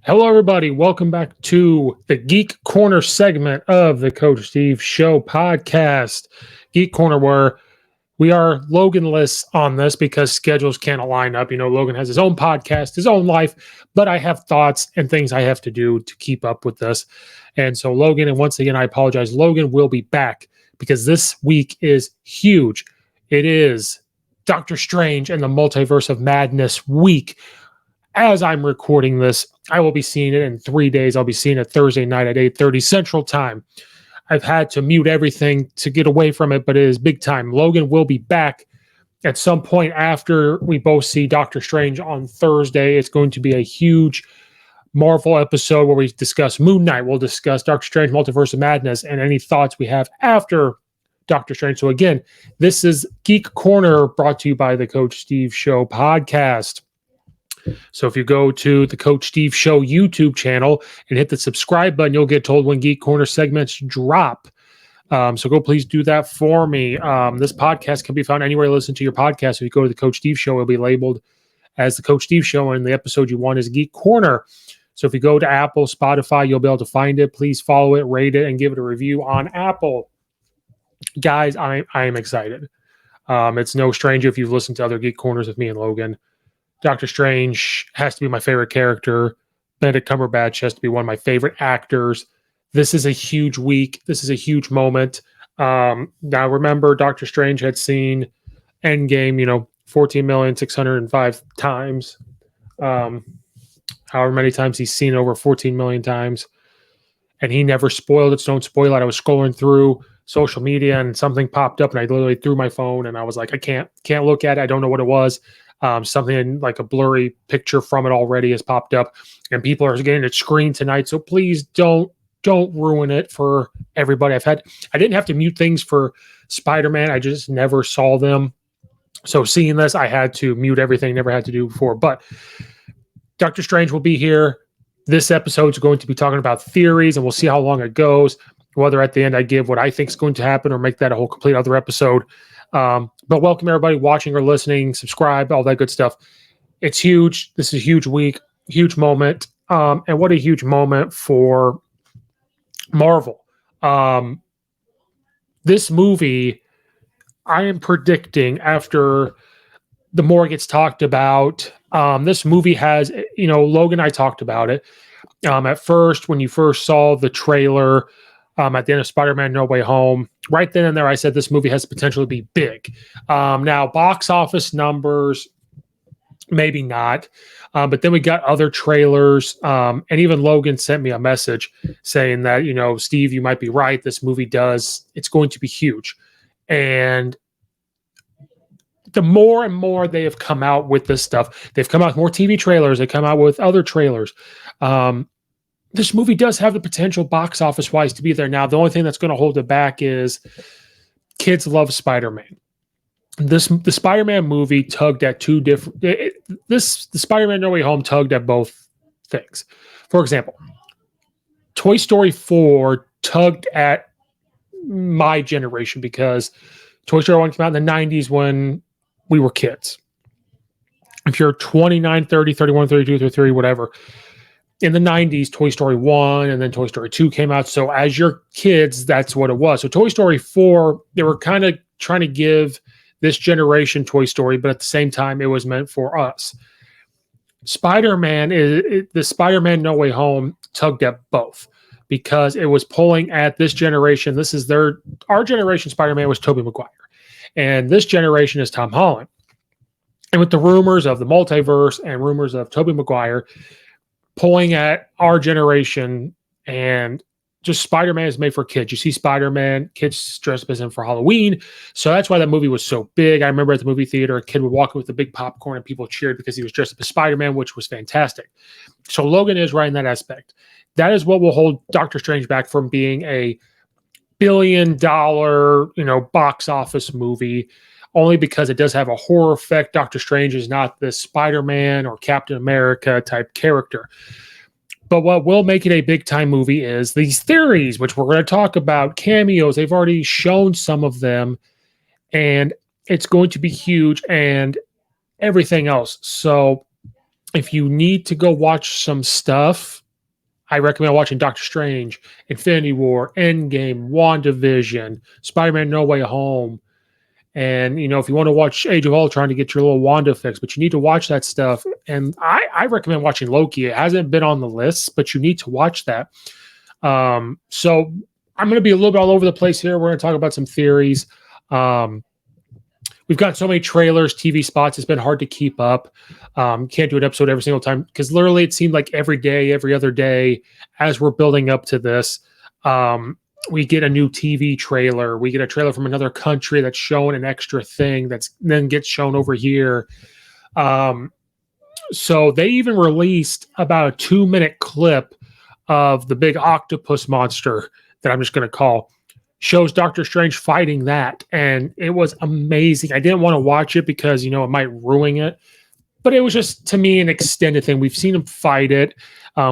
Hello, everybody. Welcome back to the Geek Corner segment of the Coach Steve Show podcast. Geek Corner, where we are Logan-less on this because schedules can't align up. You know, Logan has his own podcast, his own life, but I have thoughts and things I have to do to keep up with this. And so Logan, and once again, I apologize, Logan will be back because this week is huge. It is Doctor Strange and the Multiverse of Madness week. As I'm recording this, I will be seeing it in 3 days. I'll be seeing it Thursday night at 8:30 Central Time. I've had to mute everything to get away from it, but it is big time. Logan will be back at some point after we both see Doctor Strange on Thursday. It's going to be a huge Marvel episode where we discuss Moon Knight. We'll discuss Doctor Strange, Multiverse of Madness, and any thoughts we have after Doctor Strange. So again, this is Geek Corner brought to you by the Coach Steve Show podcast. So if you go to the Coach Steve Show YouTube channel and hit the subscribe button, you'll get told when Geek Corner segments drop. So go please do that for me. This podcast can be found anywhere you listen to your podcast. If you go to the Coach Steve Show, it'll be labeled as the Coach Steve Show, and the episode you want is Geek Corner. So if you go to Apple, Spotify, you'll be able to find it. Please follow it, rate it, and give it a review on Apple. Guys, I am excited. It's no stranger if you've listened to other Geek Corners with me and Logan. Doctor Strange has to be my favorite character. Benedict Cumberbatch has to be one of my favorite actors. This is a huge week. This is a huge moment. Now, remember, Doctor Strange had seen Endgame, 14,605 times. However many times he's seen it, over 14 million times. And he never spoiled it, so don't spoil it. I was scrolling through social media and something popped up and I literally threw my phone and I was like, I can't look at it. I don't know what it was. Something like a blurry picture from it already has popped up and people are getting it screened tonight. So please don't ruin it for everybody. I didn't have to mute things for Spider-Man. I just never saw them. So seeing this, I had to mute everything, never had to do before. But Doctor Strange will be here. This episode is going to be talking about theories and we'll see how long it goes. Whether at the end I give what I think is going to happen or make that a whole complete other episode. But welcome everybody watching or listening, subscribe, all that good stuff. It's huge. This is a huge week, huge moment. And what a huge moment for Marvel. This movie, I am predicting after the more it gets talked about, this movie has, Logan and I talked about it. At first, when you first saw the trailer, at the end of Spider-Man No Way Home, right then and there, I said this movie has potential to be big. Now, box office numbers, maybe not. But then we got other trailers. And even Logan sent me a message saying that, Steve, you might be right. This movie it's going to be huge. And the more and more they have come out with this stuff, they've come out with more TV trailers. They come out with other trailers. This movie does have the potential box office wise to be there. Now, the only thing that's going to hold it back is kids love Spider-Man. The Spider-Man movie tugged at two different, the Spider-Man No Way Home tugged at both things. For example, Toy Story 4 tugged at my generation because Toy Story 1 came out in the 90s when we were kids. If you're 29, 30, 31, 32, 33, whatever, in the 90s, Toy Story 1 and then Toy Story 2 came out. So as your kids, that's what it was. So Toy Story 4, they were kind of trying to give this generation Toy Story, but at the same time, it was meant for us. The Spider-Man No Way Home tugged at both because it was pulling at this generation. This is our generation Spider-Man was Tobey Maguire. And this generation is Tom Holland. And with the rumors of the multiverse and rumors of Tobey Maguire pulling at our generation, and just Spider-Man is made for kids. You see Spider-Man, kids dress up as him for Halloween. So that's why that movie was so big. I remember at the movie theater, a kid would walk in with a big popcorn and people cheered because he was dressed up as Spider-Man, which was fantastic. So Logan is right in that aspect. That is what will hold Doctor Strange back from being a billion-dollar, box office movie, only because it does have a horror effect. Doctor Strange is not this Spider-Man or Captain America type character. But what will make it a big-time movie is these theories, which we're going to talk about, cameos. They've already shown some of them, and it's going to be huge, and everything else. So if you need to go watch some stuff, I recommend watching Doctor Strange, Infinity War, Endgame, WandaVision, Spider-Man No Way Home. And, if you want to watch Age of Ultron to get your little Wanda fix, but you need to watch that stuff. And I recommend watching Loki. It hasn't been on the list, but you need to watch that. So I'm going to be a little bit all over the place here. We're going to talk about some theories. We've got so many trailers, TV spots. It's been hard to keep up. Can't do an episode every single time because literally it seemed like every day, every other day, as we're building up to this, we get a new TV trailer. We get a trailer from another country that's showing an extra thing that's then gets shown over here. So they even released about a 2-minute clip of the big octopus monster that I'm just going to call. Shows Doctor Strange fighting that, and it was amazing. I didn't want to watch it because, it might ruin it, but it was just, to me, an extended thing. We've seen him fight it.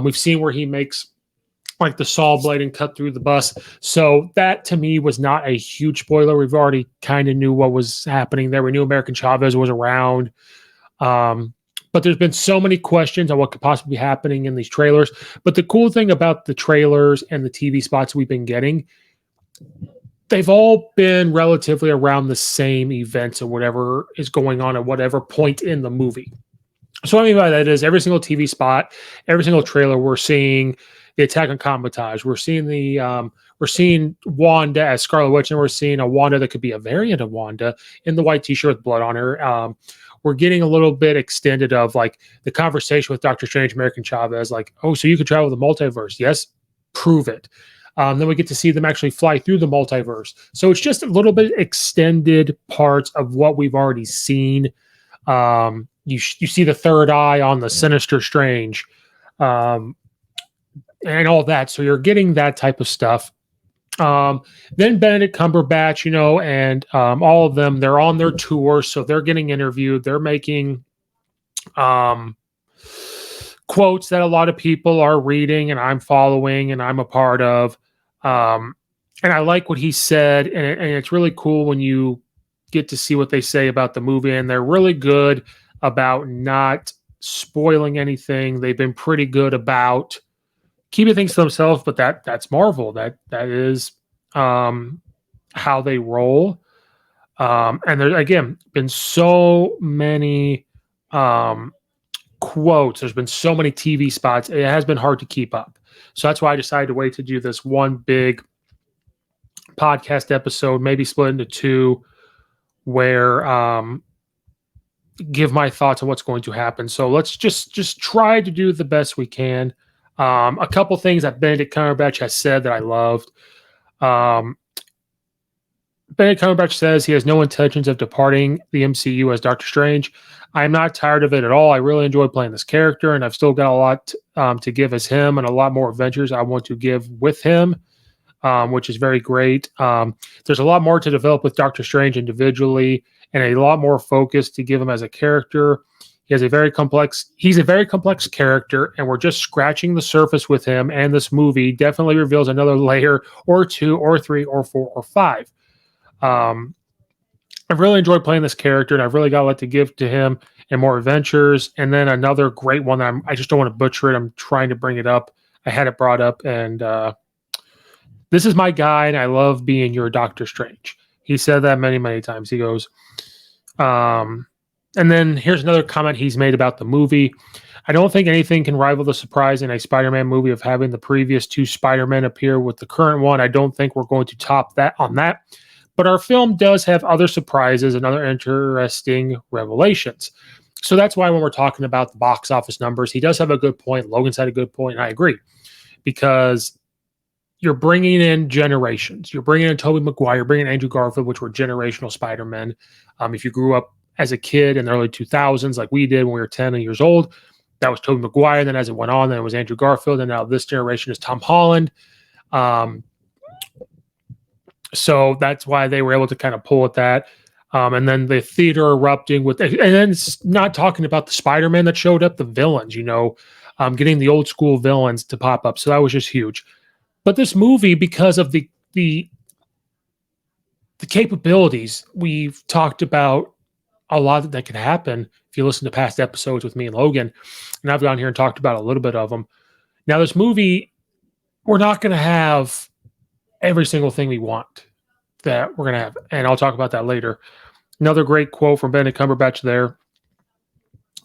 We've seen where he makes like the saw blade and cut through the bus. So that to me was not a huge spoiler. We've already kind of knew what was happening there. We knew American Chavez was around. But there's been so many questions on what could possibly be happening in these trailers. But the cool thing about the trailers and the TV spots we've been getting, they've all been relatively around the same events or whatever is going on at whatever point in the movie. So what I mean by that is every single TV spot, every single trailer, we're seeing the attack on Combinage. We're seeing Wanda as Scarlet Witch, and we're seeing a Wanda that could be a variant of Wanda in the white t-shirt with blood on her. We're getting a little bit extended of like the conversation with Doctor Strange, American Chavez, like, oh, so you could travel the multiverse. Yes, prove it. Then we get to see them actually fly through the multiverse. So it's just a little bit extended parts of what we've already seen. You see the third eye on the Sinister Strange, and all that. So you're getting that type of stuff. Then Benedict Cumberbatch, and all of them, they're on their tour, so they're getting interviewed. They're making quotes that a lot of people are reading and I'm following and I'm a part of. And I like what he said, and it's really cool when you get to see what they say about the movie, and they're really good about not spoiling anything. They've been pretty good about keeping things to themselves, but that's Marvel. That is how they roll. And there's, again, been so many quotes. There's been so many TV spots. It has been hard to keep up. So that's why I decided to wait to do this one big podcast episode, maybe split into two, where give my thoughts on what's going to happen. So let's just try to do the best we can. A couple things that Benedict Cumberbatch has said that I loved. Benedict Cumberbatch says he has no intentions of departing the MCU as Doctor Strange. I'm not tired of it at all. I really enjoy playing this character, and I've still got a lot to give as him and a lot more adventures I want to give with him, which is very great. There's a lot more to develop with Doctor Strange individually and a lot more focus to give him as a character. He's a very complex character, and we're just scratching the surface with him, and this movie definitely reveals another layer or two or three or four or five. I've really enjoyed playing this character, and I've really got a lot to give to him and more adventures. And then another great one that I just don't want to butcher it. I'm trying to bring it up. I had it brought up, and this is my guy, and I love being your Doctor Strange. He said that many, many times. He goes, and then here's another comment he's made about the movie. I don't think anything can rival the surprise in a Spider-Man movie of having the previous two Spider-Men appear with the current one. I don't think we're going to top that on that. But our film does have other surprises and other interesting revelations. So that's why when we're talking about the box office numbers, he does have a good point. Logan's had a good point, and I agree. Because you're bringing in generations. You're bringing in Tobey Maguire, you're bringing in Andrew Garfield, which were generational Spider-Men. If you grew up as a kid in the early 2000s, like we did when we were 10 years old, that was Tobey Maguire. Then as it went on, then it was Andrew Garfield. And now this generation is Tom Holland. So that's why they were able to kind of pull at that. And then the theater erupting with, and then it's not talking about the Spider-Man that showed up, the villains, getting the old school villains to pop up. So that was just huge. But this movie, because of the capabilities we've talked about a lot that could happen if you listen to past episodes with me and Logan. And I've gone here and talked about a little bit of them. Now, this movie, we're not going to have every single thing we want that we're going to have. And I'll talk about that later. Another great quote from Benedict Cumberbatch there.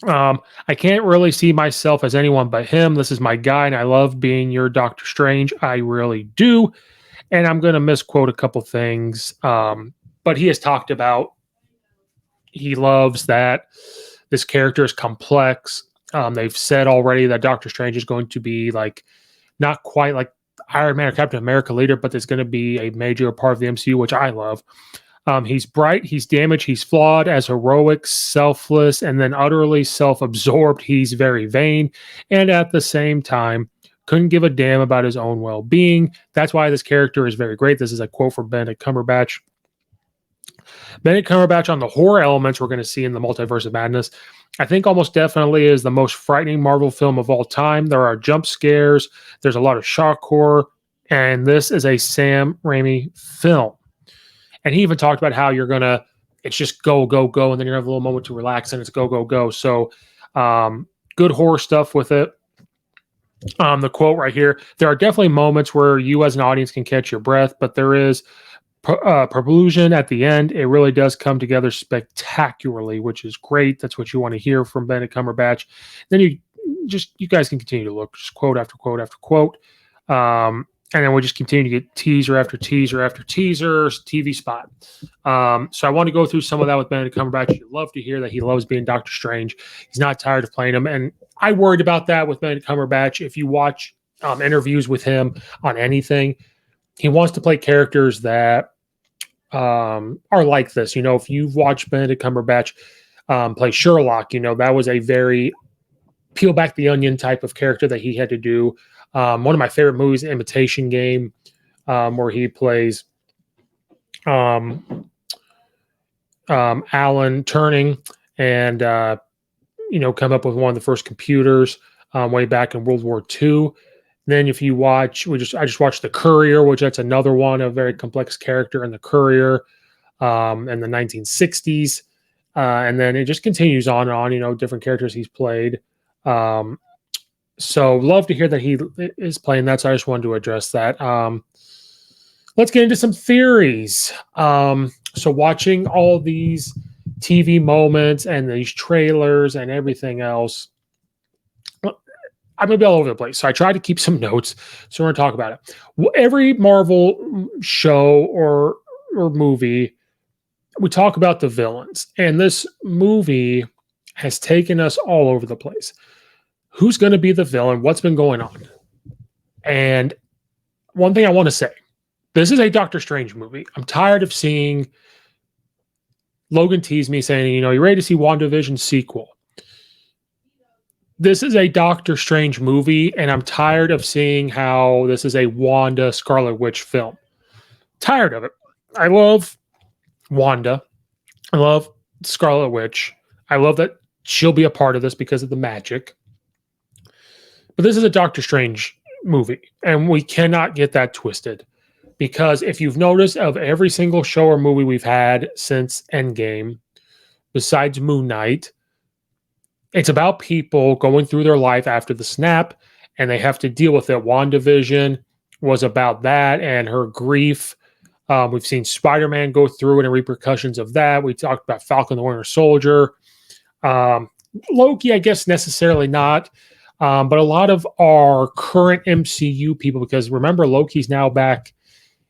I can't really see myself as anyone but him. This is my guy, and I love being your Doctor Strange. I really do. And I'm going to misquote a couple things. But he has talked about he loves that this character is complex. They've said already that Doctor Strange is going to be like not quite like Iron Man or Captain America leader, but there's going to be a major part of the MCU, which I love. He's bright, he's damaged, he's flawed, as heroic, selfless, and then utterly self-absorbed. He's very vain, and at the same time, couldn't give a damn about his own well-being. That's why this character is very great. This is a quote from Benedict Cumberbatch. Benedict Cumberbatch on the horror elements we're going to see in the Multiverse of Madness, I think almost definitely is the most frightening Marvel film of all time. There are jump scares, there's a lot of shock horror, and this is a Sam Raimi film. And he even talked about how it's just go, go, go, and then you're going to have a little moment to relax, and it's go, go, go. So good horror stuff with it. The quote right here, there are definitely moments where you as an audience can catch your breath, but there is prolusion at the end. It really does come together spectacularly, which is great. That's what you want to hear from Benedict Cumberbatch. Then you guys can continue to look, just quote after quote after quote. And then we just continue to get teaser after teaser after teaser, TV spot. So I want to go through some of that with Benedict Cumberbatch. You'd love to hear that he loves being Doctor Strange. He's not tired of playing him. And I worried about that with Benedict Cumberbatch. If you watch interviews with him on anything, he wants to play characters that are like this. You know, if you've watched Benedict Cumberbatch play Sherlock, you know, that was a very peel back the onion type of character that he had to do. One of my favorite movies, Imitation Game, where he plays Alan Turing and, come up with one of the first computers way back in World War II. Then if you watch, I just watched The Courier, which that's another one, a very complex character in The Courier in the 1960s. And then it just continues on and on, different characters he's played. So love to hear that he is playing that. So I just wanted to address that. Let's get into some theories. So watching all these TV moments and these trailers and everything else, I'm going to be all over the place. So I tried to keep some notes. So we're going to talk about it. Every Marvel show or movie, we talk about the villains. And this movie has taken us all over the place. Who's going to be the villain? What's been going on? And one thing I want to say, this is a Doctor Strange movie. I'm tired of seeing Logan tease me saying, you ready to see WandaVision sequel? This is a Doctor Strange movie, and I'm tired of seeing how this is a Wanda Scarlet Witch film. Tired of it. I love Wanda. I love Scarlet Witch. I love that she'll be a part of this because of the magic. But this is a Doctor Strange movie, and we cannot get that twisted. Because if you've noticed, of every single show or movie we've had since Endgame, besides Moon Knight, it's about people going through their life after the snap, and they have to deal with it. WandaVision was about that and her grief. We've seen Spider-Man go through it and repercussions of that. We talked about Falcon the Winter Soldier. Loki, I guess necessarily not. But a lot of our current MCU people, because remember, Loki's now back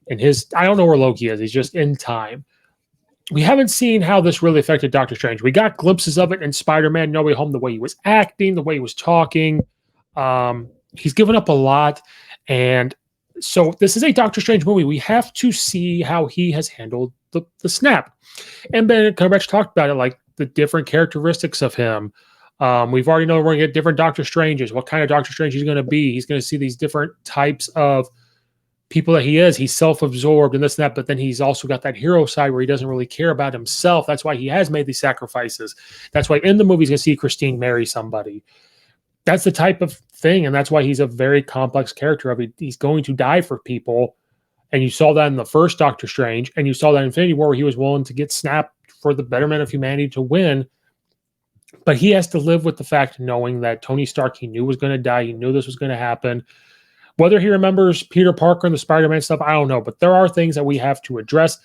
in I don't know where Loki is. He's just in time. We haven't seen how this really affected Doctor Strange. We got glimpses of it in Spider-Man No Way Home, the way he was acting, the way he was talking. He's given up a lot. And so this is a Doctor Strange movie. We have to see how he has handled the snap. And Benedict Cumberbatch talked about it, like the different characteristics of him. We've already know we're going to get different Doctor Stranges. What kind of Doctor Strange he's going to be. He's going to see these different types of people that he is. He's self-absorbed and this and that, but then he's also got that hero side where he doesn't really care about himself. That's why he has made these sacrifices. That's why in the movie he's going to see Christine marry somebody. That's the type of thing, and that's why he's a very complex character. He's going to die for people, And you saw that in the first Doctor Strange, and you saw that in Infinity War where he was willing to get snapped for the betterment of humanity to win. But he has to live with the fact knowing that Tony Stark, he knew was going to die. He knew this was going to happen. Whether he remembers Peter Parker and the Spider-Man stuff, I don't know. But there are things that we have to address.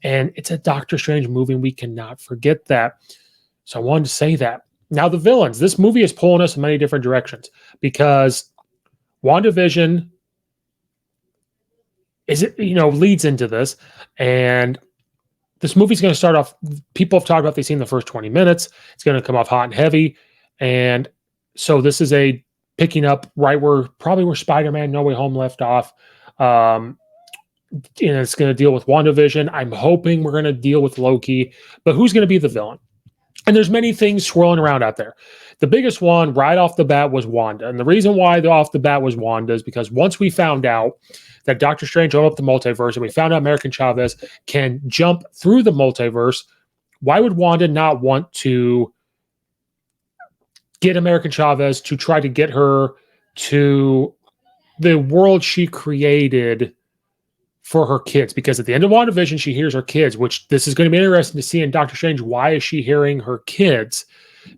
And it's a Doctor Strange movie, and we cannot forget that. So I wanted to say that. Now, the villains. This movie is pulling us in many different directions because WandaVision leads into this. And this movie's going to start off, people have talked about, they've seen the first 20 minutes. It's going to come off hot and heavy. And so this is a picking up right where Spider-Man No Way Home left off. And it's going to deal with WandaVision. I'm hoping we're going to deal with Loki. But who's going to be the villain? And there's many things swirling around out there. The biggest one right off the bat was Wanda. And the reason why off the bat was Wanda is because once we found out that Doctor Strange opened up the multiverse and we found out American Chavez can jump through the multiverse, why would Wanda not want to get American Chavez to try to get her to the world she created for her kids? Because at the end of WandaVision, she hears her kids, which this is going to be interesting to see in Doctor Strange. Why is she hearing her kids?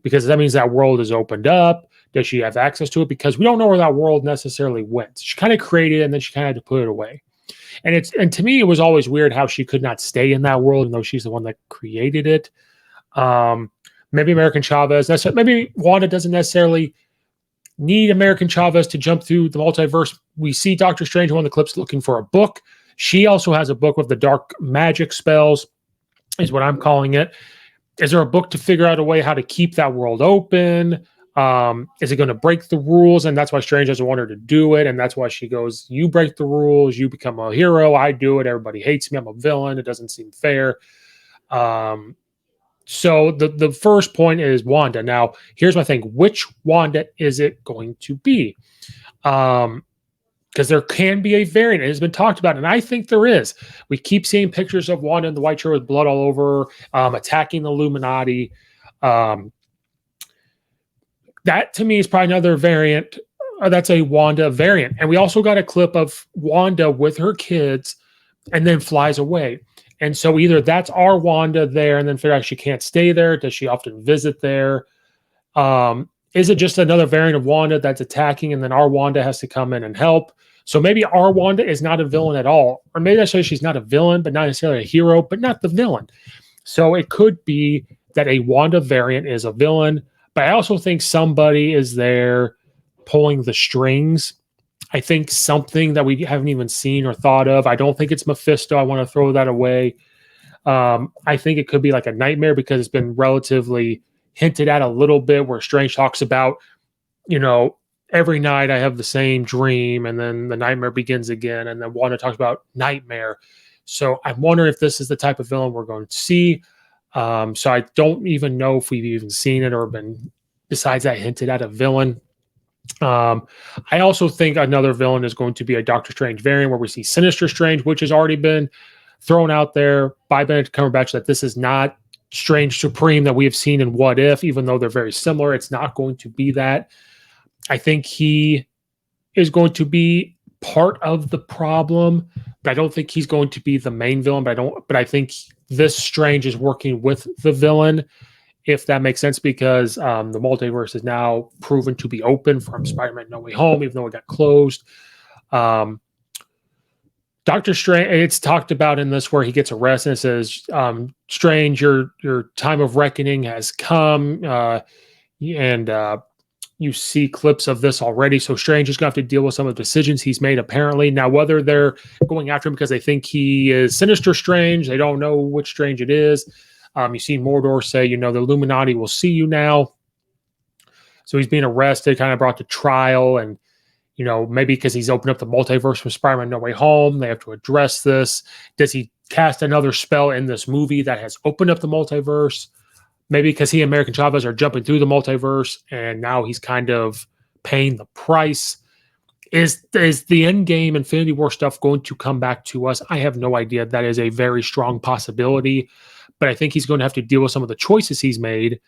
Because that means that world is opened up. Does she have access to it? Because we don't know where that world necessarily went. She kind of created it, and then she kind of had to put it away. And to me, it was always weird how she could not stay in that world, even though she's the one that created it. Maybe American Chavez. Maybe Wanda doesn't necessarily need American Chavez to jump through the multiverse. We see Doctor Strange in one of the clips looking for a book. She also has a book with the dark magic spells, is what I'm calling it. Is there a book to figure out a way how to keep that world open? Is it going to break the rules? And that's why Strange doesn't want her to do it. And that's why she goes, you break the rules, you become a hero. I do it. Everybody hates me. I'm a villain. It doesn't seem fair. So the first point is Wanda. Now, here's my thing. Which Wanda is it going to be? Because there can be a variant. It has been talked about, and I think there is. We keep seeing pictures of Wanda in the white shirt with blood all over, attacking the Illuminati. That, to me, is probably another variant. That's a Wanda variant. And we also got a clip of Wanda with her kids and then flies away. And so either that's our Wanda there and then figure out she can't stay there. Does she often visit there? Is it just another variant of Wanda that's attacking and then our Wanda has to come in and help? So maybe our Wanda is not a villain at all. Or maybe that's she's not a villain, but not necessarily a hero, but not the villain. So it could be that a Wanda variant is a villain. But I also think somebody is there pulling the strings. I think something that we haven't even seen or thought of. I don't think it's Mephisto. I want to throw that away. I think it could be like a nightmare because it's been relatively hinted at a little bit where Strange talks about, every night I have the same dream and then the nightmare begins again. And then Wanda talks about nightmare. So I'm wondering if this is the type of villain we're going to see. So I don't even know if we've even seen it or been, besides that, hinted at a villain. I also think another villain is going to be a Doctor Strange variant where we see Sinister Strange, which has already been thrown out there by Benedict Cumberbatch that this is not Strange Supreme that we have seen in What If, even though they're very similar. It's not going to be that. I think he is going to be part of the problem, but I don't think he's going to be the main villain. But I think this Strange is working with the villain, if that makes sense, because the multiverse is now proven to be open from Spider-Man No Way Home, even though it got closed. Doctor Strange, it's talked about in this where he gets arrested and it says, Strange, your time of reckoning has come. And you see clips of this already. So Strange is going to have to deal with some of the decisions he's made, apparently. Now, whether they're going after him because they think he is Sinister Strange, they don't know which Strange it is. You see Mordor say, the Illuminati will see you now. So he's being arrested, kind of brought to trial. And, maybe because he's opened up the multiverse from Spider-Man No Way Home, they have to address this. Does he cast another spell in this movie that has opened up the multiverse? Maybe because he and American Chavez are jumping through the multiverse and now he's kind of paying the price. Is the Endgame Infinity War stuff going to come back to us? I have no idea. That is a very strong possibility, but I think he's going to have to deal with some of the choices he's made.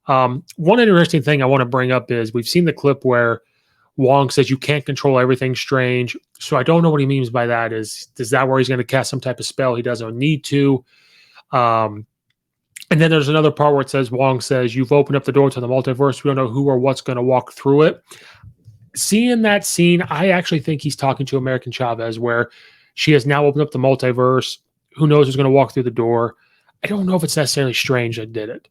One interesting thing I want to bring up is we've seen the clip where Wong says you can't control everything, Strange. So I don't know what he means by that. Is that where he's going to cast some type of spell he doesn't need to? And then there's another part where it says, Wong says, you've opened up the door to the multiverse. We don't know who or what's going to walk through it. Seeing that scene, I actually think he's talking to American Chavez, where she has now opened up the multiverse. Who knows who's going to walk through the door? I don't know if it's necessarily Strange that did it.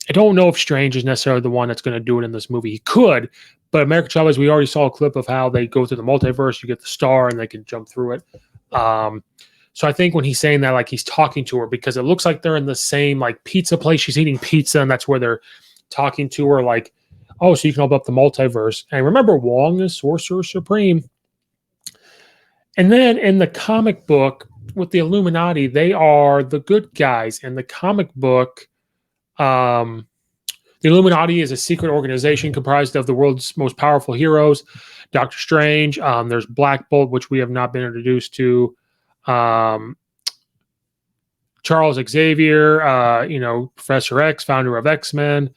I don't know if Strange is necessarily the one that's going to do it in this movie. He could, but American Chavez, we already saw a clip of how they go through the multiverse. You get the star and they can jump through it. So I think when he's saying that, like, he's talking to her, because it looks like they're in the same like pizza place. She's eating pizza, and that's where they're talking to her, like, oh, so you can open up the multiverse. And remember, Wong is Sorcerer Supreme. And then in the comic book with the Illuminati, they are the good guys. In the comic book, the Illuminati is a secret organization comprised of the world's most powerful heroes. Doctor Strange, there's Black Bolt, which we have not been introduced to. Charles Xavier, Professor X, founder of X-Men.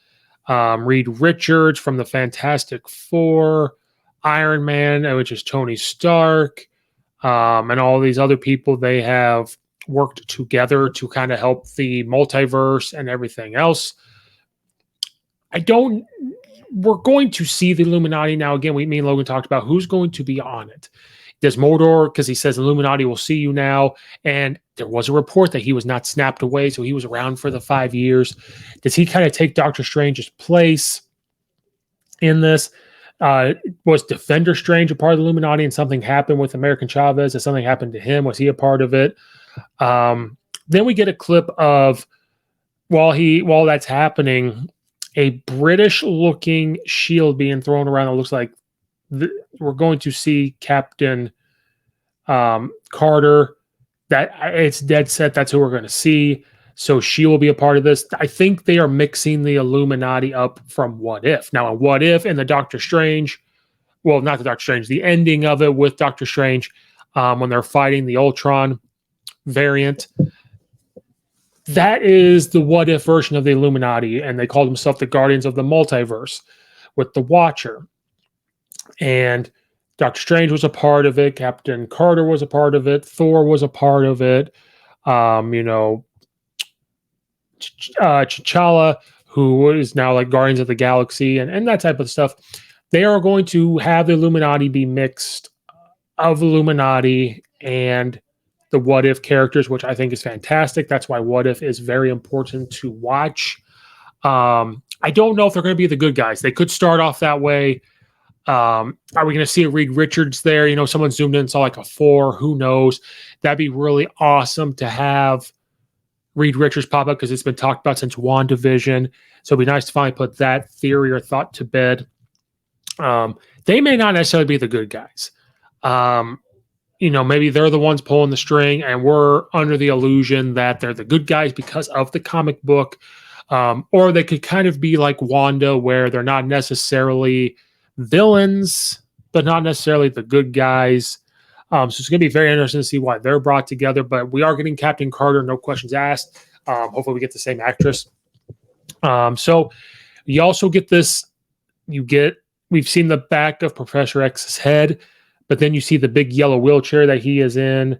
Reed Richards from the Fantastic Four. Iron Man, which is Tony Stark. And all these other people, they have worked together to kind of help the multiverse and everything else. We're going to see the Illuminati now. Again, me and Logan talked about who's going to be on it. There's Mordor, because he says Illuminati will see you now. And there was a report that he was not snapped away, so he was around for the 5 years. Does he kind of take Doctor Strange's place in this? Was Defender Strange a part of the Illuminati and something happened with American Chavez? Did something happen to him? Was he a part of it? Then we get a clip of while that's happening, a British-looking shield being thrown around. It looks like we're going to see Captain Carter. That it's dead set. That's who we're going to see. So she will be a part of this. I think they are mixing the Illuminati up from What If. Now, in What If and the Doctor Strange, well, not the Doctor Strange, the ending of it with Doctor Strange, when they're fighting the Ultron variant, that is the What If version of the Illuminati, and they call themselves the Guardians of the Multiverse with the Watcher. And Doctor Strange was a part of it. Captain Carter was a part of it. Thor was a part of it. T'Challa, who is now like Guardians of the Galaxy and that type of stuff. They are going to have the Illuminati be mixed of Illuminati and the What If characters, which I think is fantastic. That's why What If is very important to watch. I don't know if they're going to be the good guys. They could start off that way. Are we going to see a Reed Richards there? Someone zoomed in and saw like a 4. Who knows? That'd be really awesome to have Reed Richards pop up, because it's been talked about since WandaVision. So it'd be nice to finally put that theory or thought to bed. They may not necessarily be the good guys. Maybe they're the ones pulling the string, and we're under the illusion that they're the good guys because of the comic book. Or they could kind of be like Wanda, where they're not necessarily villains, but not necessarily the good guys. So it's going to be very interesting to see why they're brought together. But we are getting Captain Carter, no questions asked. Hopefully we get the same actress. So you also get this. We've seen the back of Professor X's head, but then you see the big yellow wheelchair that he is in.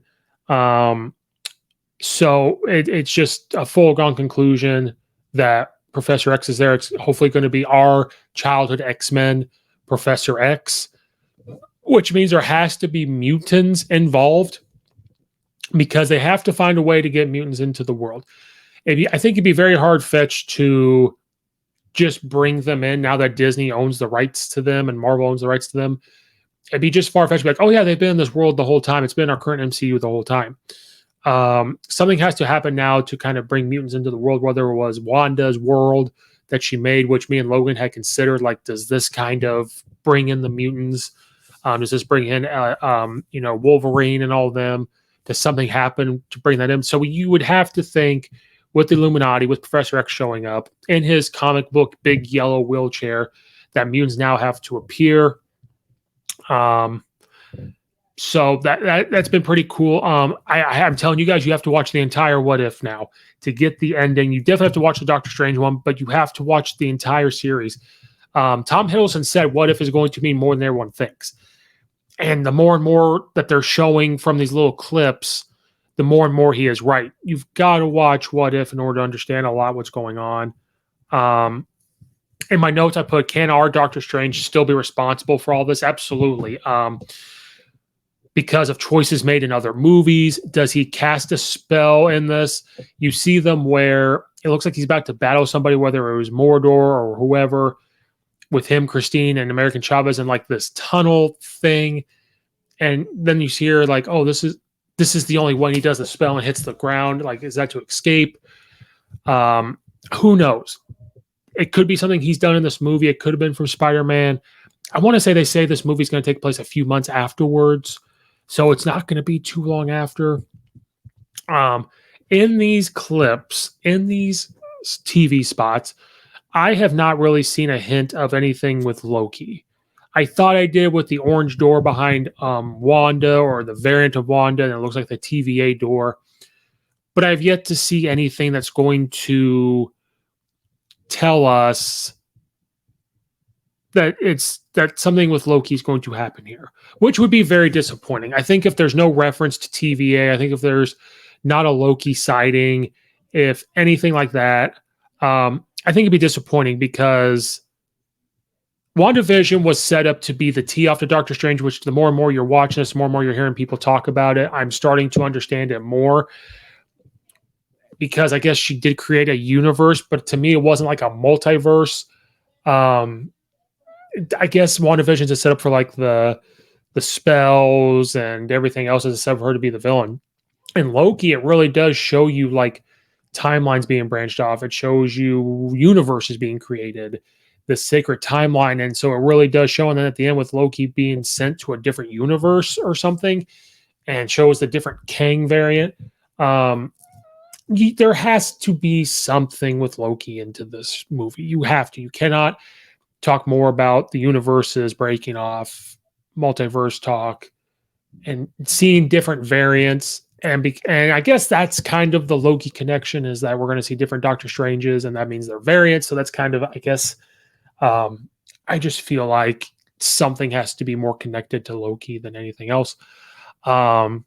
So it's just a foregone conclusion that Professor X is there. It's hopefully going to be our childhood X-Men Professor X, which means there has to be mutants involved, because they have to find a way to get mutants into the world. I think it'd be very hard-fetched to just bring them in now that Disney owns the rights to them and Marvel owns the rights to them. It'd be just far-fetched to be like, oh yeah, they've been in this world the whole time. It's been our current MCU the whole time. Something has to happen now to kind of bring mutants into the world, whether it was Wanda's world that she made, which me and Logan had considered, like, does this kind of bring in the mutants? Does this bring in, Wolverine and all of them? Does something happen to bring that in? So you would have to think with the Illuminati, with Professor X showing up in his comic book big yellow wheelchair, that mutants now have to appear. So that's been pretty cool. I'm telling you guys, you have to watch the entire What If now to get the ending. You definitely have to watch the Doctor Strange one, but you have to watch the entire series. Tom Hiddleston said what if is going to mean more than everyone thinks. And the more and more that they're showing from these little clips, the more and more he is right. You've got to watch What If in order to understand a lot what's going on. In my notes, I put, can our Doctor Strange still be responsible for all this? Absolutely. Because of choices made in other movies. Does he cast a spell in this? You see them where it looks like he's about to battle somebody, whether it was Mordor or whoever, with him, Christine, and American Chavez in like this tunnel thing. And then you hear like, oh, this is the only one he does the spell and hits the ground. Like, is that to escape? Who knows? It could be something he's done in this movie. It could have been from Spider-Man. I want to say they say this movie is going to take place a few months afterwards. So it's not going to be too long after. In these clips, in these TV spots, I have not really seen a hint of anything with Loki. I thought I did with the orange door behind Wanda, or the variant of Wanda, and it looks like the TVA door. But I've yet to see anything that's going to tell us that something with Loki is going to happen here, which would be very disappointing. I think if there's no reference to TVA, I think if there's not a Loki sighting, if anything like that, I think it'd be disappointing, because WandaVision was set up to be the tee off to Doctor Strange, which the more and more you're watching this, the more and more you're hearing people talk about it. I'm starting to understand it more, because I guess she did create a universe, but to me, it wasn't like a multiverse. I guess WandaVision is set up for like the spells and everything else is set up for her to be the villain. And Loki, it really does show you like timelines being branched off. It shows you universes being created, the sacred timeline. And so it really does show. And then at the end with Loki being sent to a different universe or something, and shows the different Kang variant. There has to be something with Loki into this movie. You have to. You cannot talk more about the universes breaking off, multiverse talk, and seeing different variants. And I guess that's kind of the Loki connection, is that we're going to see different Doctor Stranges, and that means they're variants. So that's kind of, I guess, I just feel like something has to be more connected to Loki than anything else. And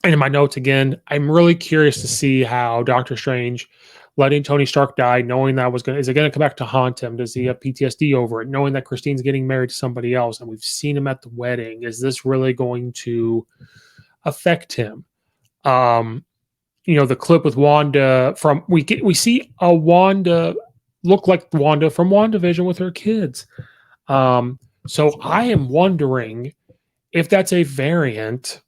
in my notes, again, I'm really curious to see how Doctor Strange letting Tony Stark die, knowing that is it going to come back to haunt him? Does he have PTSD over it? Knowing that Christine's getting married to somebody else, and we've seen him at the wedding, is this really going to affect him? The clip with Wanda we see a Wanda look like Wanda from WandaVision with her kids. So I am wondering if that's a variant.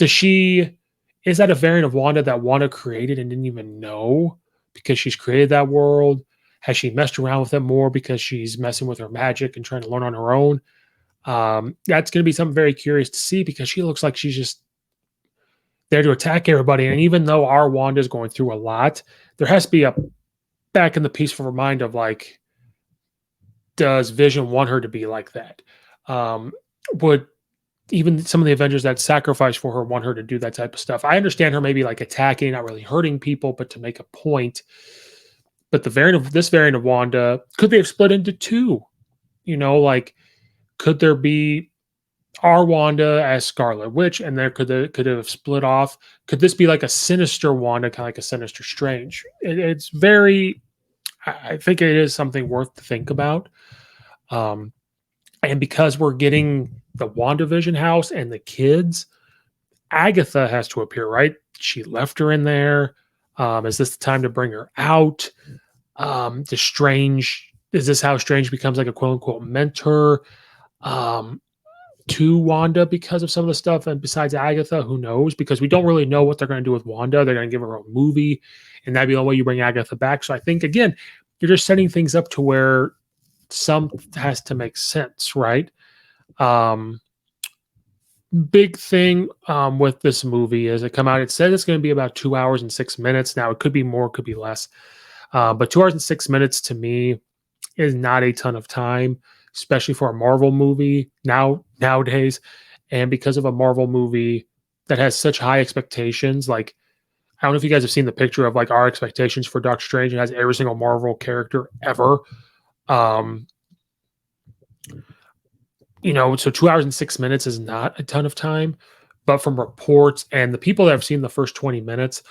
Is that a variant of Wanda that Wanda created and didn't even know because she's created that world? Has she messed around with it more because she's messing with her magic and trying to learn on her own? That's going to be something very curious to see, because she looks like she's just there to attack everybody. And even though our Wanda is going through a lot, there has to be a back in the peaceful reminder of like, does Vision want her to be like that? Would even some of the Avengers that sacrifice for her want her to do that type of stuff? I understand her maybe like attacking, not really hurting people, but to make a point. But this variant of Wanda, could they have split into two? Like, could there be our Wanda as Scarlet Witch, and there could have split off? Could this be like a sinister Wanda, kind of like a Sinister Strange? It's very, I think it is something worth to think about. And because we're getting the WandaVision house and the kids, Agatha has to appear, right? She left her in there. Is this the time to bring her out? Is this how Strange becomes like a quote unquote mentor to Wanda because of some of the stuff? And besides Agatha, who knows? Because we don't really know what they're going to do with Wanda. They're going to give her a movie, and that'd be the only way you bring Agatha back. So I think, again, you're just setting things up to where some has to make sense, right? Big thing with this movie is it said it's going to be about 2 hours and 6 minutes. Now, it could be more, could be less. But 2 hours and 6 minutes to me is not a ton of time, especially for a Marvel movie nowadays. And because of a Marvel movie that has such high expectations, like, I don't know if you guys have seen the picture of like our expectations for Doctor Strange. It has every single Marvel character ever. Um, so 2 hours and 6 minutes is not a ton of time, but from reports and the people that have seen the first 20 minutes,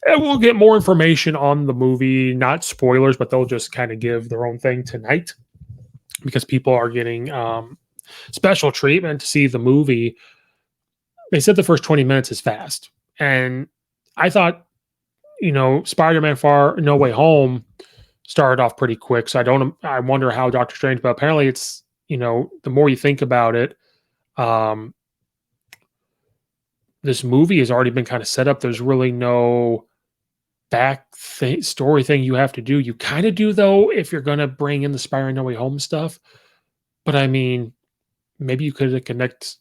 and we'll get more information on the movie, not spoilers, but they'll just kind of give their own thing tonight because people are getting special treatment to see the movie. They said the first 20 minutes is fast. And I thought, Spider-Man Far No Way Home started off pretty quick. So I wonder how Doctor Strange, but apparently it's, the more you think about it, this movie has already been kind of set up. There's really no story thing you have to do. You kind of do though, if you're going to bring in the Spider-Man No Way Home stuff. But I mean, maybe you could connect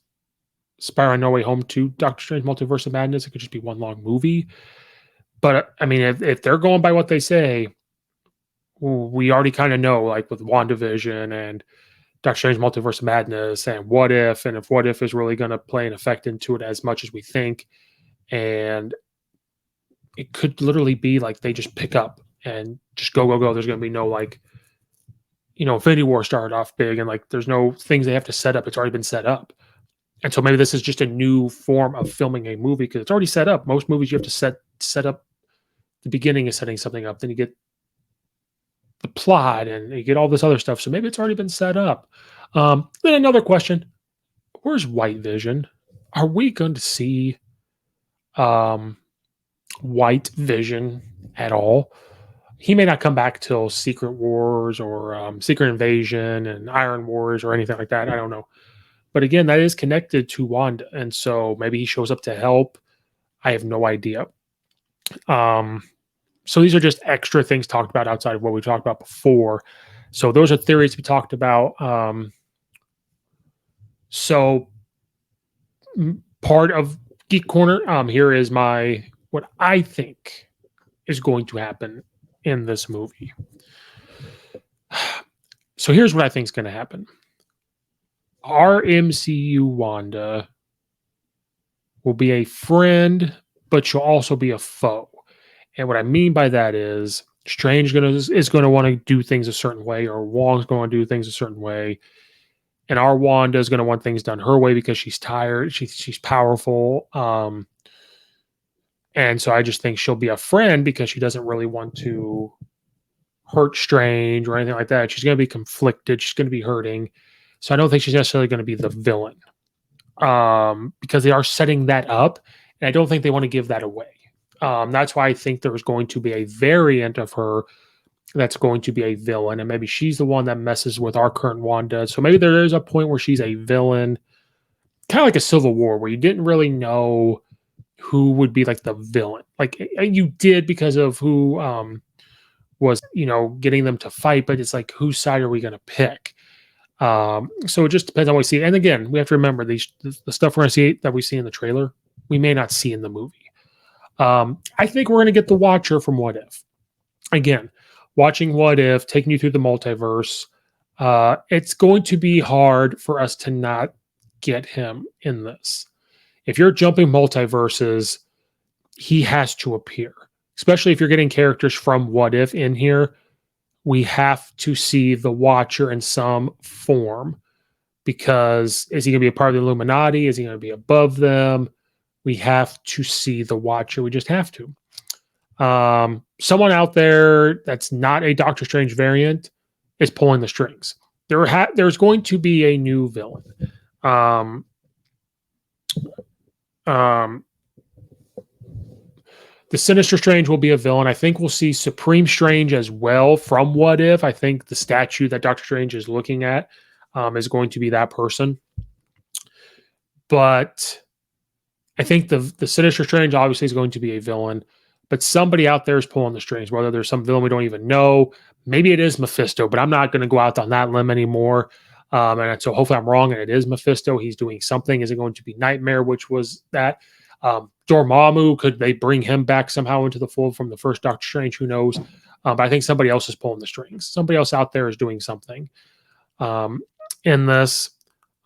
Spider-Man No Way Home to Doctor Strange Multiverse of Madness. It could just be one long movie. But I mean, if they're going by what they say, we already kind of know, like with WandaVision and Doctor Strange Multiverse of Madness and What If, and if What If is really going to play an effect into it as much as we think. And it could literally be like they just pick up and just go. There's going to be no like, Infinity War started off big and like there's no things they have to set up. It's already been set up. And so maybe this is just a new form of filming a movie because it's already set up. Most movies you have to set up. The beginning is setting something up. Then you get the plot and you get all this other stuff. So maybe it's already been set up. Then another question: where's White Vision? Are we going to see White Vision at all? He may not come back till Secret Wars or Secret Invasion and Iron Wars or anything like that. I don't know. But again, that is connected to Wanda. And so maybe he shows up to help. I have no idea. So these are just extra things talked about outside of what we talked about before. So those are theories we talked about. So part of Geek Corner, here is what I think is going to happen in this movie. So here's what I think is going to happen. Our MCU Wanda will be a friend, but she'll also be a foe. And what I mean by that is Strange is going to want to do things a certain way, or Wong's going to do things a certain way. And our Wanda is going to want things done her way because she's tired. She's powerful. And so I just think she'll be a friend because she doesn't really want to hurt Strange or anything like that. She's going to be conflicted. She's going to be hurting. So I don't think she's necessarily going to be the villain because they are setting that up. And I don't think they want to give that away. That's why I think there's going to be a variant of her that's going to be a villain. And maybe she's the one that messes with our current Wanda. So maybe there is a point where she's a villain, kind of like a Civil War, where you didn't really know who would be like the villain. Like you did because of who was, getting them to fight. But it's like, whose side are we going to pick? So it just depends on what we see. And again, we have to remember the stuff we're going to see that we see in the trailer, we may not see in the movie. I think we're going to get the Watcher from What If. Again, watching What If, taking you through the multiverse, it's going to be hard for us to not get him in this. If you're jumping multiverses, he has to appear, especially if you're getting characters from What If in here. We have to see the Watcher in some form because is he going to be a part of the Illuminati? Is he going to be above them? We have to see the Watcher. We just have to. Someone out there that's not a Doctor Strange variant is pulling the strings. There's going to be a new villain. The Sinister Strange will be a villain. I think we'll see Supreme Strange as well from What If. I think the statue that Doctor Strange is looking at is going to be that person. But I think the Sinister Strange obviously is going to be a villain. But somebody out there is pulling the strings, whether there's some villain we don't even know. Maybe it is Mephisto, but I'm not going to go out on that limb anymore. And so hopefully I'm wrong and it is Mephisto. He's doing something. Is it going to be Nightmare, which was that? Dormammu, could they bring him back somehow into the fold from the first Doctor Strange? Who knows? But I think somebody else is pulling the strings. Somebody else out there is doing something in this.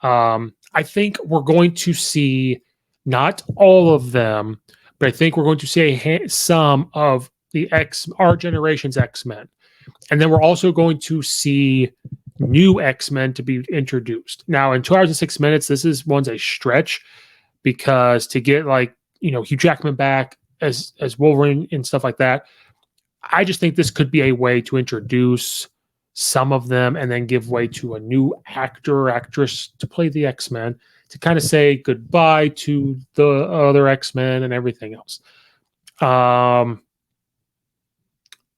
I think we're going to see not all of them, but I think we're going to see some of our generation's X-Men. And then we're also going to see new X-Men to be introduced. Now, in 2 hours and 6 minutes, one's a stretch because to get Hugh Jackman back as Wolverine and stuff like that, I just think this could be a way to introduce some of them and then give way to a new actor or actress to play the X-Men to kind of say goodbye to the other X-Men and everything else.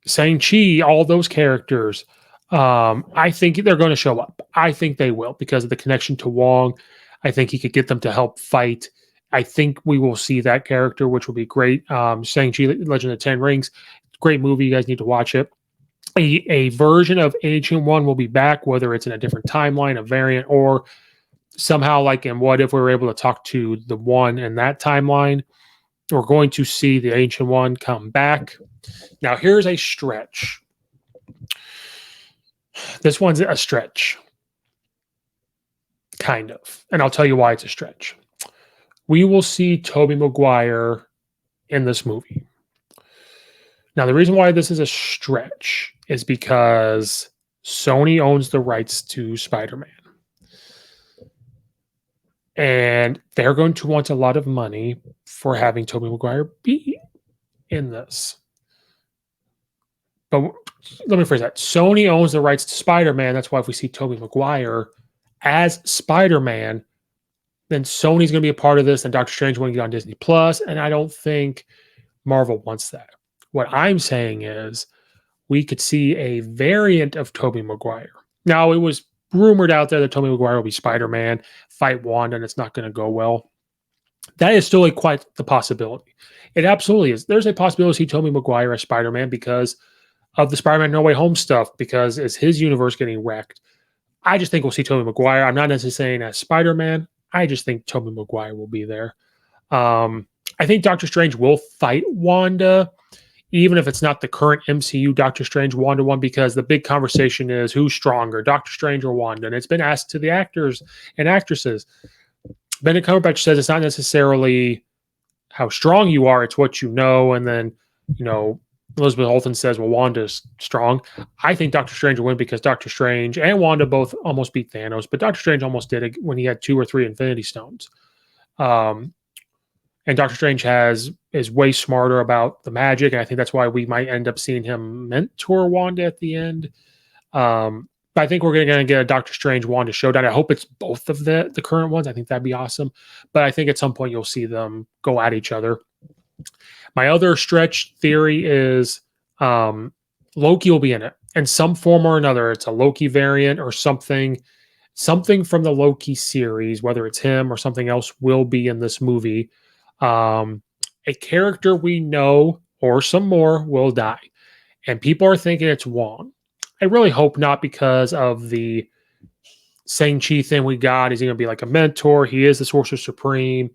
Shang-Chi, all those characters, I think they're going to show up. I think they will because of the connection to Wong. I think he could get them to help fight. I think we will see that character, which will be great. Shang-Chi, Legend of the Ten Rings, great movie. You guys need to watch it. A version of Ancient One will be back, whether it's in a different timeline, a variant, or somehow like in What If we were able to talk to the one in that timeline. We're going to see the Ancient One come back. Now, here's a stretch. This one's a stretch. Kind of. And I'll tell you why it's a stretch. We will see Tobey Maguire in this movie. Now, the reason why this is a stretch is because Sony owns the rights to Spider-Man. And they're going to want a lot of money for having Tobey Maguire be in this. But let me phrase that. Sony owns the rights to Spider-Man. That's why if we see Tobey Maguire as Spider-Man, then Sony's going to be a part of this, and Doctor Strange will get on Disney Plus. And I don't think Marvel wants that. What I'm saying is we could see a variant of Tobey Maguire. Now, it was rumored out there that Tobey Maguire will be Spider-Man, fight Wanda, and it's not going to go well. That is still quite the possibility. It absolutely is. There's a possibility to see Tobey Maguire as Spider-Man because of the Spider-Man No Way Home stuff, because is his universe getting wrecked. I just think we'll see Tobey Maguire. I'm not necessarily saying as Spider-Man. I just think Tobey Maguire will be there. I think Doctor Strange will fight Wanda, even if it's not the current MCU Doctor Strange Wanda one, because the big conversation is who's stronger, Doctor Strange or Wanda? And it's been asked to the actors and actresses. Benedict Cumberbatch says it's not necessarily how strong you are, it's what you know. And then, Elizabeth Olsen says, well, Wanda's strong. I think Doctor Strange will win because Doctor Strange and Wanda both almost beat Thanos, but Doctor Strange almost did it when he had 2 or 3 Infinity Stones. And Doctor Strange is way smarter about the magic, and I think that's why we might end up seeing him mentor Wanda at the end. But I think we're going to get a Doctor Strange Wanda showdown. I hope it's both of the current ones. I think that'd be awesome. But I think at some point you'll see them go at each other. My other stretch theory is Loki will be in it in some form or another. It's a Loki variant or something from the Loki series, whether it's him or something else, will be in this movie. A character we know or some more will die. And people are thinking it's Wong. I really hope not, because of the Shang-Chi thing we got. Is he going to be like a mentor? He is the Sorcerer Supreme.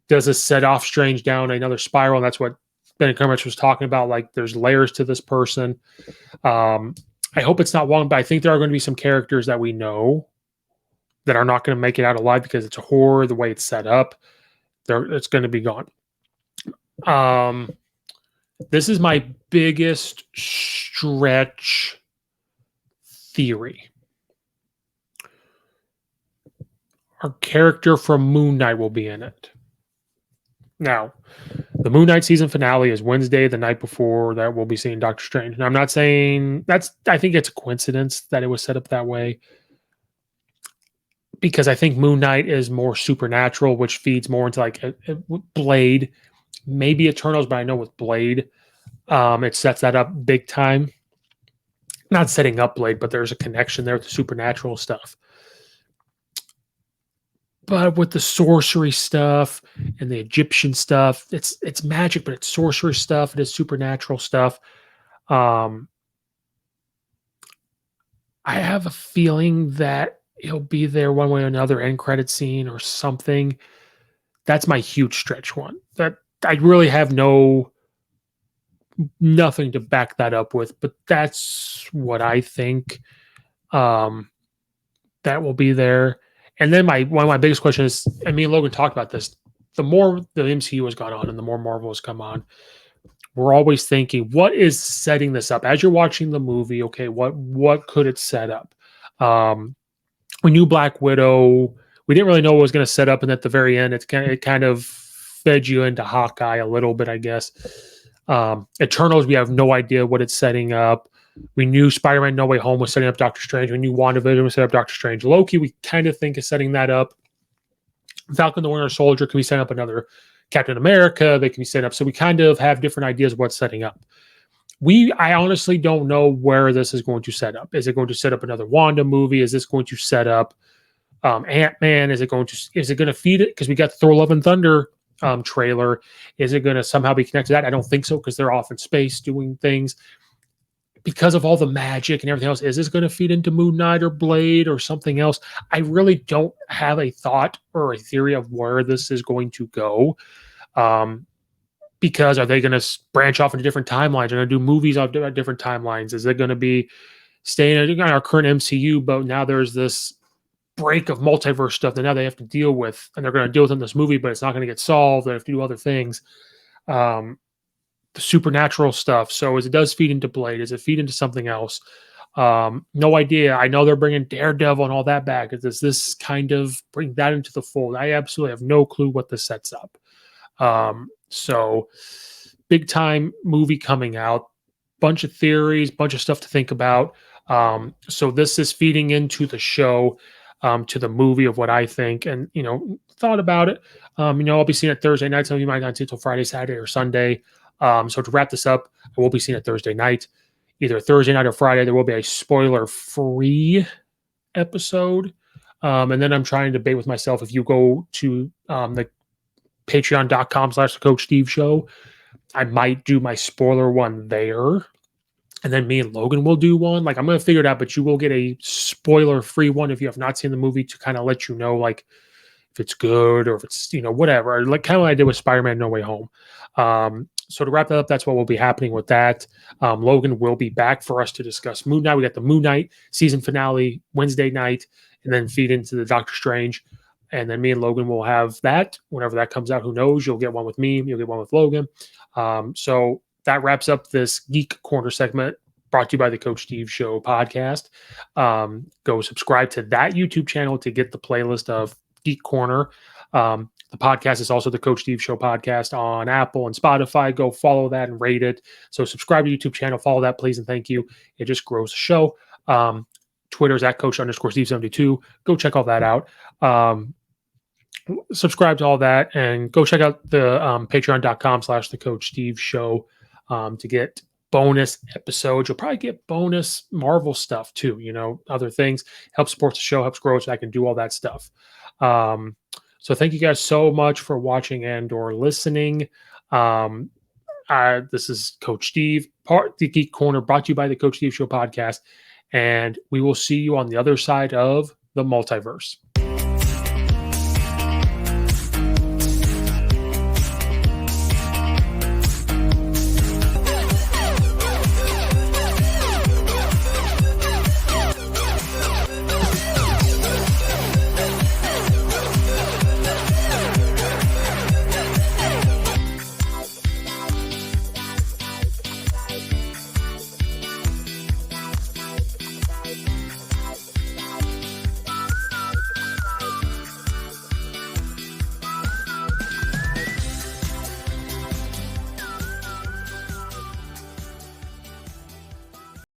Does this set off Strange down another spiral? And that's what Benedict Cumberbatch was talking about. Like, there's layers to this person. I hope it's not Wong, but I think there are going to be some characters that we know that are not going to make it out alive because it's a horror, the way it's set up. It's going to be gone. This is my biggest stretch theory. Our character from Moon Knight will be in it. Now, the Moon Knight season finale is Wednesday, the night before that we'll be seeing Doctor Strange. And I'm not saying I think it's a coincidence that it was set up that way, because I think Moon Knight is more supernatural, which feeds more into like a Blade, maybe Eternals, but I know with Blade, it sets that up big time. Not setting up Blade, but there's a connection there with the supernatural stuff. But with the sorcery stuff and the Egyptian stuff, it's magic, but it's sorcery stuff. It is supernatural stuff. I have a feeling that he'll be there one way or another, end credit scene or something. That's my huge stretch one. That I really have nothing to back that up with, but that's what I think. That will be there. And then one of my biggest questions is, and me and Logan talked about this, the more the MCU has gone on and the more Marvel has come on, we're always thinking, what is setting this up? As you're watching the movie, okay, what could it set up? We knew Black Widow. We didn't really know what was going to set up, and at the very end, it kind of fed you into Hawkeye a little bit, I guess. Eternals, we have no idea what it's setting up. We knew Spider-Man No Way Home was setting up Doctor Strange. We knew WandaVision was setting up Doctor Strange. Loki, we kind of think is setting that up. Falcon the Winter Soldier can be setting up another Captain America. They can be set up. So we kind of have different ideas of what's setting up. I honestly don't know where this is going to set up. Is it going to set up another Wanda movie? Is this going to set up Ant-Man? Is it going to feed it? Because we got the Thor Love and Thunder trailer. Is it going to somehow be connected to that? I don't think so, because they're off in space doing things. Because of all the magic and everything else, is this going to feed into Moon Knight or Blade or something else? I really don't have a thought or a theory of where this is going to go. Because are they going to branch off into different timelines? Are they going to do movies on different timelines? Is it going to be staying in our current MCU, but now there's this break of multiverse stuff that now they have to deal with, and they're going to deal with in this movie, but it's not going to get solved. They have to do other things. The supernatural stuff. So as it does feed into Blade, does it feed into something else? No idea. I know they're bringing Daredevil and all that back. Does this kind of bring that into the fold? I absolutely have no clue what this sets up. So big time movie coming out, bunch of theories, bunch of stuff to think about. So this is feeding into the show, to the movie of what I think, and, thought about it. I'll be seeing it Thursday night. Some of you might not see it until Friday, Saturday, or Sunday. So to wrap this up, I will be seeing it Thursday night, either Thursday night or Friday. There will be a spoiler-free episode. And then I'm trying to debate with myself. If you go to the patreon.com/the Coach Steve Show, I might do my spoiler one there. And then me and Logan will do one. I'm going to figure it out, but you will get a spoiler-free one if you have not seen the movie, to kind of let you know, if it's good or if it's, whatever. Kind of what I did with Spider-Man No Way Home. So to wrap that up, that's what will be happening with that. Logan will be back for us to discuss Moon Knight. We got the Moon Knight season finale Wednesday night, and then feed into the Doctor Strange. And then me and Logan will have that whenever that comes out. Who knows? You'll get one with me. You'll get one with Logan. So that wraps up this Geek Corner segment brought to you by the Coach Steve Show podcast. Go subscribe to that YouTube channel to get the playlist of Geek Corner. The podcast is also the Coach Steve Show podcast on Apple and Spotify. Go follow that and rate it. So subscribe to the YouTube channel. Follow that, please, and thank you. It just grows the show. Twitter is at Coach_Steve72. Go check all that out. Subscribe to all that, and go check out the patreon.com/the Coach Steve Show to get bonus episodes. You'll probably get bonus Marvel stuff too, other things. Help support the show, helps grow so I can do all that stuff. So thank you guys so much for watching and or listening. This is Coach Steve, part of the Geek Corner, brought to you by the Coach Steve Show podcast, and we will see you on the other side of the multiverse.